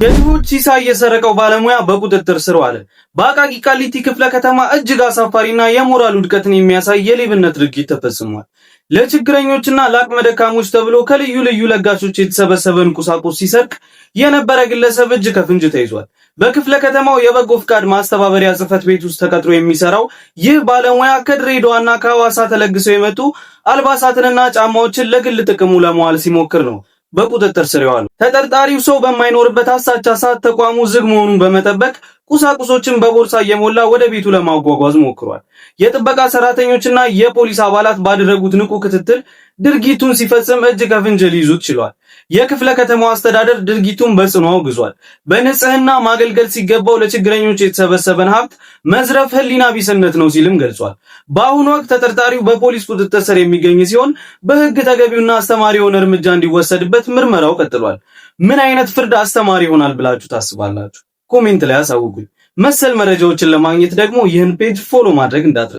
የድሆች ሲሳይ የሰረቀው ባለሙያ በቁጥጥር ስር ዋለ። በአቃቂ ቃሊቲ ክፍለ ከተማ እጅግ አሳፋሪና የሞራል ውድቀትን የሚያሳይ የሌብነት ድርጊት ተፈጽሟል። ለችግረኞችና ለአቅመ ደካሞች ተብሎ ከልዩ ልዩ ለጋሾች የተሰበሰበን ቁሳቁስ ሲሰርቅ የነበረ ግለሰብ እጅ ከፍንጅ ተይዟል። በክፍለ ከተማው የበጎ ፍቃድ ማስተባበሪያ ጽሕፈት ቤት ውስጥ ተቀጥሮ የሚሰራው ይህ ባለሙያ ከድሬዳዋና ከሐዋሳ ተለግሰው የመጡ አልባሳትንና ጫማዎችን ለግል ጥቅሙ ለመዋል ሲሞክር ነው በቁጥጥር ስር የዋለው። ተጠርጣሪው ሰው በማይኖርበት አሳቻ ሰዓት ተቋሙ ዝግ መሆኑን በመጠበቅ ቁሳቁሶችን በቦርሳ እየሞላ ወደ ቤቱ ለማጓጓዝ ሞክሯል። የጥበቃ ሰራተኞችና የፖሊስ አባላት ባደረጉት ንቁ ክትትል ድርጊቱን ሲፈጽም እጅ ከፍንጅ ሊይዙት ችሏል። የክፍለ ከተማው አስተዳደር ድርጊቱን በጽኑ አውግዟል። በንጽህና ማገልገል ሲገባው ለችግረኞች የተሰበሰበን ሀብት መዝረፍ ሕሊና ቢስነት ነው ሲልም ገልጿል። በአሁኑ ወቅት ተጠርጣሪው በፖሊስ ቁጥጥር ስር የሚገኝ ሲሆን በሕግ ተገቢውና አስተማሪ የሆነ እርምጃ እንዲወሰድበት ምርመራው ቀጥሏል። ምን አይነት ፍርድ አስተማሪ ይሆናል ብላችሁ ታስባላችሁ? ኮሜንት ላይ አሳውቁኝ። መሰል መረጃዎችን ለማግኘት ደግሞ ይህን ፔጅ ፎሎ ማድረግ እንዳትረሱ።